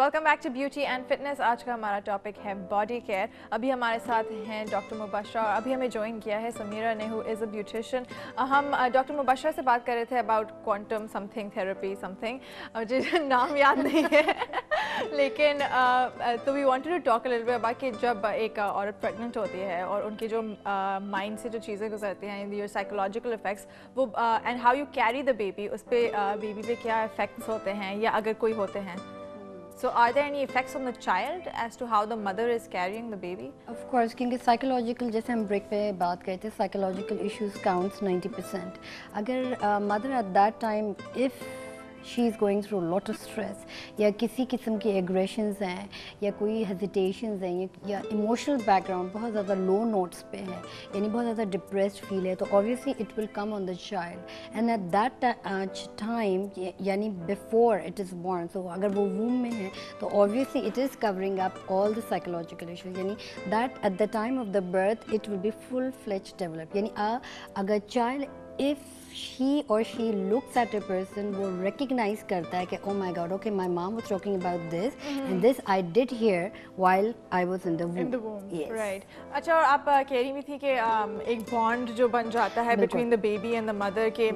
Welcome back to beauty and fitness. आज का हमारा टॉपिक है बॉडी केयर। अभी हमारे साथ हैं डॉक्टर मुबशरा और अभी हमें ज्वाइन किया है समीरा ने, हु इज़ अ ब्यूटिशियन। हम डॉक्टर मुबशरा से बात कर रहे थे about quantum something therapy something, मुझे नाम याद नहीं है लेकिन तो we wanted to talk a little bit about कि जब एक औरत प्रेग्नेंट होती है और उनके जो माइंड से जो चीज़ें गुजरती हैं, योर साइकोलॉजिकल इफेक्ट्स वो and how you carry the baby, उस पर बेबी पे क्या इफेक्ट्स होते हैं या अगर कोई होते हैं. So are there any effects on the child as to how the mother is carrying the baby? Of course, क्योंकि psychological, जैसे हम break पे बात करते हैं, psychological issues counts 90%. अगर mother at that time, if she is going through a lot of stress, या किसी किस्म की aggressions हैं, या कोई hesitations हैं, या emotional background बहुत ज़्यादा low notes पे है, यानी बहुत ज़्यादा depressed feel है, तो obviously it will come on the child. And at that time, यानी before it is born, so अगर वो womb में है, तो obviously it is covering up all the psychological issues. यानी that at the time of the birth, it will be full-fledged developed. यानी अगर child, if she or she looks at a person, वो recognize करता है कि oh my god, okay, my mom was talking about this and this I did hear while I was in the womb. In the womb, yes. Right. अच्छा, और आप कह रही भी थी कि एक bond जो बन जाता है between the baby and the mother के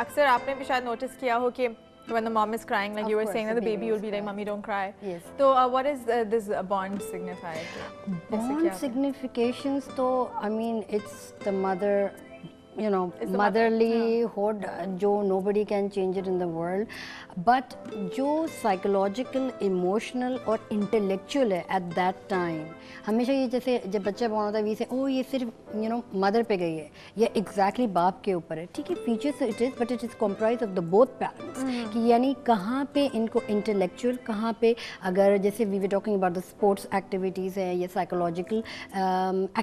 अक्सर आपने भी शायद notice किया हो कि when the mom is crying, like you were saying that the baby will be like, "Mummy, don't cry." Yes. So what is this bond signify? Bond significations, तो I mean it's the mother, you know, motherlyhood, जो nobody can change it in the world, but जो psychological, emotional और intellectual है at that time, हमेशा ये जैसे जब बच्चा born होता है वैसे ओ ये सिर्फ you know mother पे गई है या exactly बाप के ऊपर है, ठीक है, features it is, but it is comprised of the both parents, कि यानी कहाँ पे इनको intellectual, कहाँ पे अगर जैसे we were talking about the sports activities है या psychological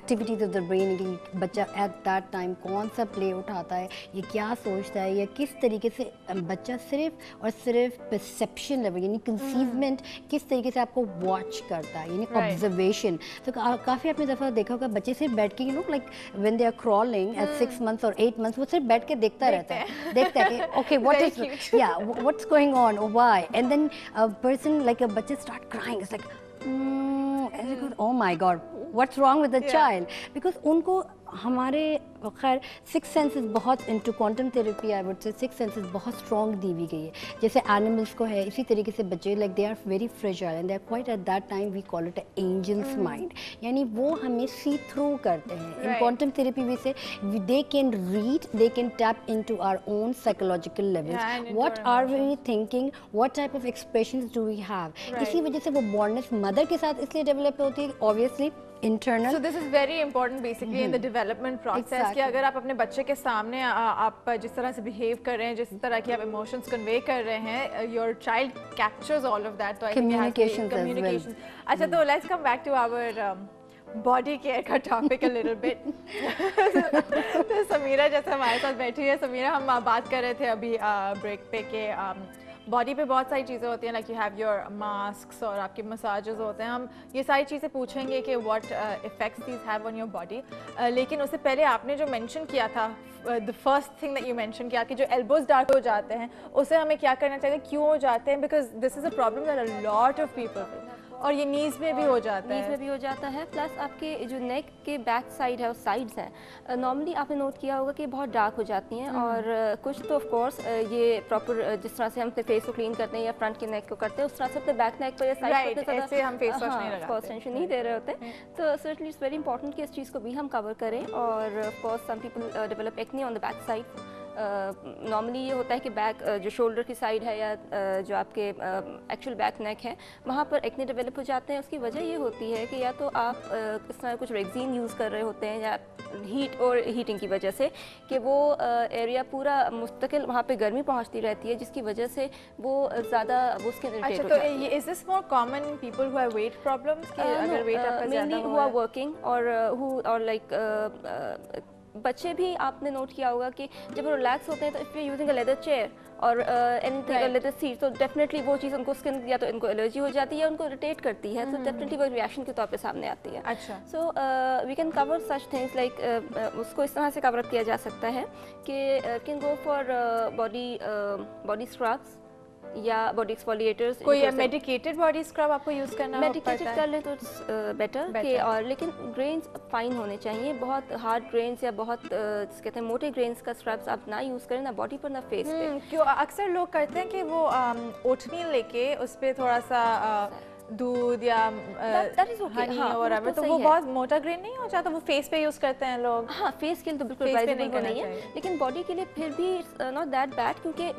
activities of the brain, कि बच्चा at that time कौन सा प्ले उठाता है, ये क्या सोचता है, या किस तरीके से बच्चा सिर्फ और सिर्फ परसेप्शन लेवल यानी कंसीवमेंट किस तरीके से आपको वॉच करता है, यानी ऑब्जर्वेशन. तो काफ़ी आपने दफ़ा देखा होगा बच्चे सिर्फ बैठ के, you know, like when they are crawling at 6 months और 8 months, वो सिर्फ बैठ के देखता रहता है, देखता है कि ओके व्हाट इज, या what's going on, why, and then a person like a बच्चा start crying, it's like oh my god, what's wrong with the child, because उनको हमारे खैर 6 senses बहुत into quantum therapy I would say 6 senses बहुत strong दी हुई गई है, जैसे animals को है, इसी तरीके से बच्चे like they are very fragile and they are quite at that time we call it an angel's mind, यानी वो हमें see through करते हैं. In quantum therapy we say they can read, they can tap into our own psychological levels, what are we thinking, what type of expressions do we have. इसी वजह से वो bondness mother के साथ इसलिए develop होती है obviously internal. So this is very important basically in the development process, कि अगर आप अपने बच्चे के सामने आप जिस तरह से behave कर रहे हैं, जिस तरह की आप emotions convey कर रहे हैं, your child captures all of that. तो I think communication. अच्छा, तो let's come back to our body care का topic a little bit. तो समीरा जैसे हमारे साथ बैठी है, समीरा हम बात कर रहे थे अभी break पे के बॉडी पे बहुत सारी चीज़ें होती हैं, like you have your masks और आपके मसाजेस होते हैं. हम ये सारी चीज़ें पूछेंगे कि what effects these have on your body, लेकिन उससे पहले आपने जो मेंशन किया था, the first thing that you mention किया कि जो एल्बोज डार्क हो जाते हैं उससे हमें क्या करना चाहिए, क्यों हो जाते हैं, because this is a problem that a lot of people, और ये नीज में भी हो जाता है, नीज में भी हो जाता है, प्लस आपके जो नेक के बैक साइड है और साइड्स हैं, नॉर्मली आपने नोट किया होगा कि बहुत डार्क हो जाती हैं, और कुछ तो ऑफ कोर्स ये प्रॉपर जिस तरह से हम अपने फेस को क्लीन करते हैं या फ्रंट के नेक को करते हैं उस तरह से अपने बैक नेक पर या साइड पर ऐसे हम फेस वॉश नहीं लगाते, कॉन्सेंट्रेशन नहीं दे रहे होते. तो सर्टनली इट्स वेरी इंपॉर्टेंट कि इस चीज़ को भी हम कवर करें. और of course some people develop acne on the back side. Normally ये होता है कि बैक जो शोल्डर की साइड है या जो आपके एक्चुअल बैक नेक है वहाँ पर एक्ने डेवलप हो जाते हैं. उसकी वजह ये होती है कि या तो आप इस तरह कुछ रेक्सीन यूज़ कर रहे होते हैं या हीट और हीटिंग की वजह से कि वो एरिया पूरा मुस्तकिल वहाँ पे गर्मी पहुँचती रहती है, जिसकी वजह से वो ज़्यादा वो स्किन इरिटेट हो जाती है. Is this more common people who have weight problems, कि अगर वेट आपका ज़्यादा हु आर वर्किंग और लाइक बच्चे भी आपने नोट किया होगा कि जब वो रिलैक्स होते हैं तो if you using a leather chair और एनीथिंग लेदर सीट, तो डेफिनेटली वो चीज़ उनको स्किन या तो इनको एलर्जी हो जाती है या उनको इरिटेट करती है, तो डेफिनेटली वो रिएक्शन के तौर पे सामने आती है. अच्छा, so we can cover such things like उसको इस तरह से कवर किया जा सकता है कि can go for body scrubs, या बॉडी एक्सफोलिएटर्स। कोई मेडिकेटेड बॉडी स्क्रब आपको यूज़ करना मेडिकेटेड कर ले तो बेटर कि, और लेकिन ग्रेन्स फाइन होने चाहिए, बहुत हार्ड ग्रेन्स या बहुत कहते हैं मोटे ग्रेन्स का स्क्रब्स आप ना यूज़ करें, ना बॉडी पर ना फेस पे। क्यों अक्सर लोग करते हैं कि वो ओटमील लेके उस पर थोड़ा सा दूध या हनी और तो वो बहुत मोटा ग्रेन नहीं हो जाता, वो फेस पे यूज करते हैं लोग। हाँ, फेस के लिए तो बिल्कुल एडवाइजेबल नहीं है, लेकिन बॉडी के लिए फिर भी नॉट दैट बैड, क्योंकि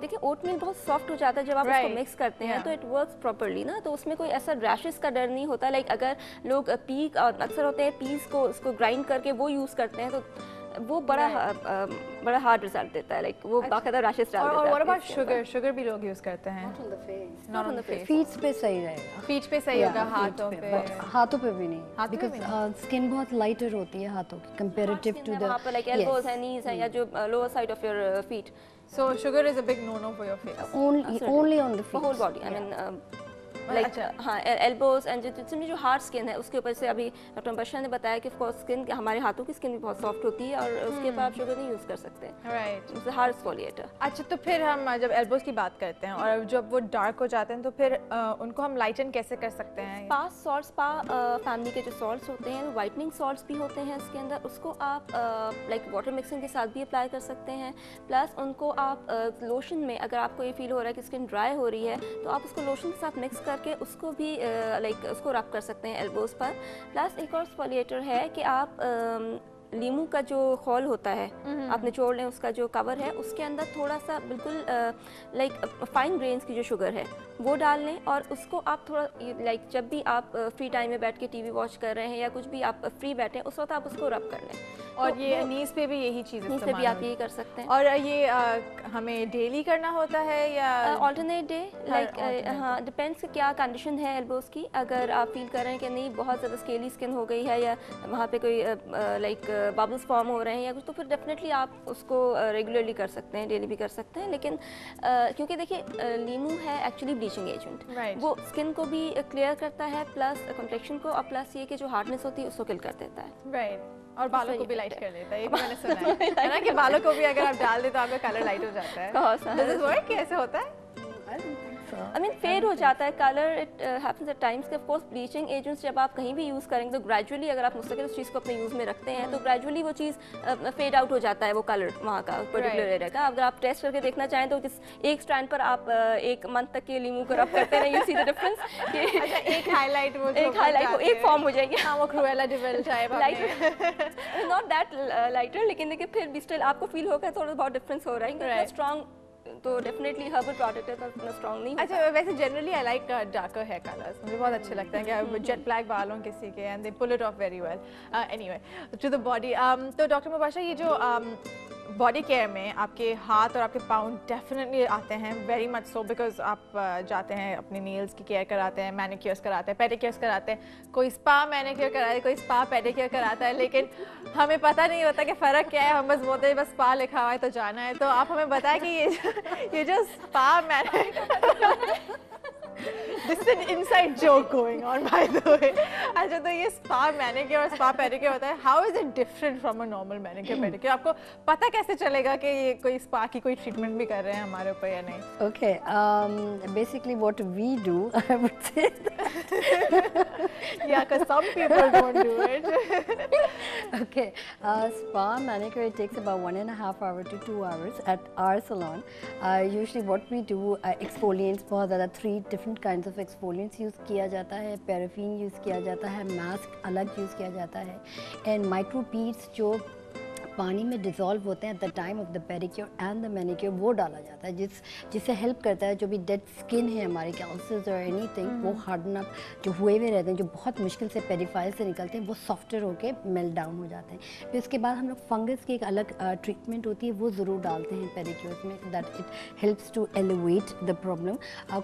देखिए ओटमील बहुत सॉफ्ट हो जाता है जब आप उसको मिक्स करते हैं तो इट वर्क्स प्रॉपर्ली ना, तो उसमें कोई ऐसा रैशेस का डर नहीं होता। लाइक अगर लोग पी अक्सर होते हैं पीस को उसको ग्राइंड करके वो यूज़ करते हैं तो वो बड़ा हार्ड रिजल्ट देता है, लाइक वो बाकायदा रैशेस डाल देता है। और व्हाट अबाउट शुगर भी लोग यूज करते हैं? Not on the face, feets पे सही रहेगा, फीट पे सही होगा, हाथों पे भी नहीं, बिकॉज़ स्किन बहुत लाइटर होती है हाथों की कंपैरेटिव टू द, वहां पे लाइक एल्बोज है, नीज है, या जो lower side of your feet. So sugar is a big no no for your face, only on the feet, whole body, I mean like हाँ एल्बोज एंड जो hard skin है उसके ऊपर से अभी डॉक्टर बशर ने बताया कि ऑफकोर्स स्किन हमारे हाथों की स्किन भी बहुत सॉफ्ट होती है और उसके ऊपर आप शुगर नहीं यूज़ कर सकते, राइट, हार्ड एक्सफोलिएटर। अच्छा, तो फिर हम जब एल्बोज की बात करते हैं और जब वो डार्क हो जाते हैं तो फिर उनको हम लाइटन कैसे कर सकते हैं? स्पा सॉल्ट, स्पा फैमिली के जो सॉल्ट्स होते हैं, वाइटनिंग सॉल्ट्स भी होते हैं इसके अंदर, उसको आप लाइक वाटर मिक्सिंग के साथ भी अप्लाई कर सकते हैं। प्लस उनको आप लोशन में, अगर आपको ये फील हो रहा है कि स्किन ड्राई हो रही है तो आप उसको लोशन के साथ मिक्स करके उसको भी लाइक उसको रब कर सकते हैं एल्बोज पर। प्लस एक और एक्सफोलिएटर है कि आप लीमू का जो खोल होता है आप निचोड़ लें, उसका जो कवर है उसके अंदर थोड़ा सा बिल्कुल लाइक फाइन ग्रेन्स की जो शुगर है वो डाल लें और उसको आप थोड़ा लाइक जब भी आप फ्री टाइम में बैठ के टीवी वॉच कर रहे हैं या कुछ भी आप फ्री बैठे हैं उस वक्त आप उसको रब कर लें। और तो ये नीज पे भी यही चीज़ नीज पे भी आप यही कर सकते हैं। और ये हमें डेली करना होता है या ऑल्टरनेट डे, लाइक हाँ डिपेंड्स क्या कंडीशन है एल्बोज की। अगर आप फील कर रहे हैं कि नहीं बहुत ज़्यादा स्केली स्किन हो गई है या वहाँ पे कोई लाइक बबल्स फॉर्म हो रहे हैं या कुछ, तो फिर डेफिनेटली आप उसको रेगुलरली कर सकते हैं, डेली भी कर सकते हैं। लेकिन क्योंकि देखिए लीमू है एक्चुअली ब्लीचिंग एजेंट, वो स्किन को भी क्लियर करता है प्लस कॉम्प्लेक्शन को, और प्लस ये कि जो हार्डनेस होती है उसको किल कर देता है। राइट, और बालों को भी लाइट कर देता है, ये भी मैंने सुना है ना कि बालों को भी अगर आप डाल दे तो आपका कलर लाइट हो जाता है। Does this work? कैसे होता है? आई मीन फेड हो जाता है colour, it happens at times कि ऑफ कोर्स ब्लीचिंग एजेंट्स जब आप कहीं भी यूज़ करेंगे तो ग्रेजुअली अगर आप मुस्तकिल उस चीज़ को अपने यूज़ में रखते हैं तो ग्रेजुअली वो चीज़ फेड आउट हो जाता है, वो कलर वहाँ का पर्टिकुलर एरिया का। अगर आप टेस्ट करके देखना चाहें तो जिस एक स्ट्रैंड पर आप एक मंथ तक के लीमू को रब करते हैं, यू सी द डिफरेंस कि अच्छा एक हाईलाइट वो एक फॉर्म हो जाएगी। हाँ, वो Cruella de Vil type not that lighter, लेकिन देखिए फिर भी स्टिल आपको फील होगा थोड़ा बहुत डिफरेंस हो रहा है, स्ट्रॉन्ग तो डेफिनेटली हर्बल प्रोडक्ट है तो इतना स्ट्रॉन्ग नहीं। अच्छा, वैसे generally I like darker hair colours, मुझे बहुत अच्छे लगते हैं कि जेट ब्लैक बाल हों किसी के and they pull it off very well. Anyway to the body, तो डॉक्टर मुबाशर ये जो बॉडी केयर में आपके हाथ और आपके पाँव डेफिनेटली आते हैं, वेरी मच सो, बिकॉज आप जाते हैं अपने नेल्स की केयर कराते हैं, मैनिक्योर्स कराते हैं, पेडिक्योर्स कराते हैं, कोई स्पा मैनिक्योर कराता है, कोई स्पा पेडिक्योर कराता है, लेकिन हमें पता नहीं होता कि फ़र्क क्या है। हम बस बोलते हैं बस स्पा लिखा हुआ है तो जाना है। तो आप हमें बताएं कि ये जो spa manicure This is an inside joke going on, by the way. अच्छा, तो ये स्पा मैनिक्योर और स्पा पेडिक्योर होता है, how is it different from a normal manicure pedicure? आपको पता कैसे चलेगा कि ये कोई स्पा की कोई ट्रीटमेंट भी कर रहे हैं हमारे ऊपर या नहीं? Okay, basically what we do, I would say yeah, because some people don't do it. Okay, spa manicure, it takes about 1.5 hours to 2 hours at our salon. Usually what we do, exfoliants, बहुत ज़्यादा 3 different kinds of exfoliants use किया जाता है, paraffin use किया जाता है, mask अलग use किया जाता है, एंड माइक्रोपीड्स जो पानी में डिज़ोल्व होते हैं at the time of the pedicure and the manicure, वो डाला जाता है जिससे हेल्प करता है जो भी डेड स्किन है हमारे कैल्सियस और एनीथिंग वो हार्डन अप जो हुए हुए रहते हैं, जो बहुत मुश्किल से पेडिफाइल से निकलते हैं, वो सॉफ्टर होके मेल्ट डाउन हो जाते हैं। फिर उसके बाद हम लोग फंगस की एक अलग ट्रीटमेंट होती है, वो ज़रूर डालते हैं पेडिक्योर्स में, that it helps to elevate the problem.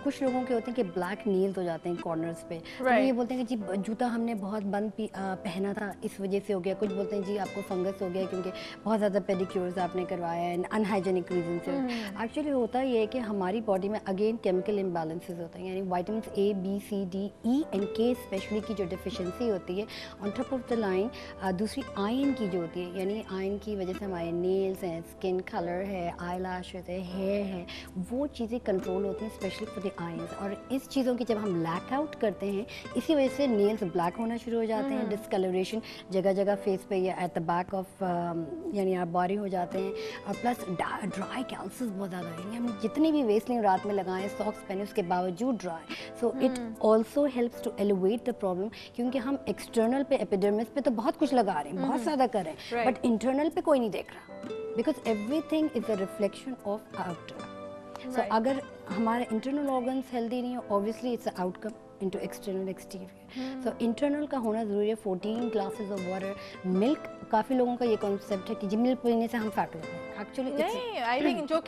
कुछ लोगों के होते हैं कि ब्लैक नील्स हो जाते हैं कॉर्नर्स पे, तो ये बोलते हैं कि जी जूता हमने बहुत बंद पहना था इस वजह से हो गया, कुछ बोलते हैं जी आपको फंगस हो गया क्योंकि बहुत ज़्यादा पेडिक्योर्स आपने करवाया है अनहाइजेनिक रीजन से। एक्चुअली होता ये है कि हमारी बॉडी में अगेन केमिकल इम्बैलेंसेस होते हैं, यानी vitamin A, B, C, D, E and K specially की जो डिफिशेंसी होती है। On top of the line दूसरी आयरन की जो होती है, यानी आयरन की वजह से हमारे नेल्स हैं, स्किन कलर है, आई लैशेस है, हेयर है, वो चीज़ें कंट्रोल होती हैं स्पेशली फॉर द आयरन। और इस चीज़ों की जब हम लैक आउट करते हैं, इसी वजह से नेल्स ब्लैक होना शुरू हो जाते हैं, डिस्कलरेशन जगह जगह फेस पे या एट द बैक ऑफ यानी आप बॉडी हो जाते हैं। और प्लस ड्राई कैल्सिस बहुत ज़्यादा है, यानी हम जितनी भी वेसलिन रात में लगाएं, सॉक्स पहने, उसके बावजूद ड्राई। So it also helps to elevate the problem, क्योंकि हम एक्सटर्नल पे एपिडर्मिस पे तो बहुत कुछ लगा रहे हैं, बहुत ज़्यादा कर रहे हैं, बट इंटरनल पे कोई नहीं देख रहा, because everything is a reflection of outer. So अगर हमारे इंटरनल ऑर्गन्स हेल्दी नहीं हो, obviously it's outcome into external exterior. So internal का होना ज़रूरी है। 14 glasses of water, milk, काफ़ी लोगों का ये कॉन्सेप्ट है कि जी मिल्क पीने से हम फैट हो जाते हैं, एक्चुअली नहीं, आई थिंक जो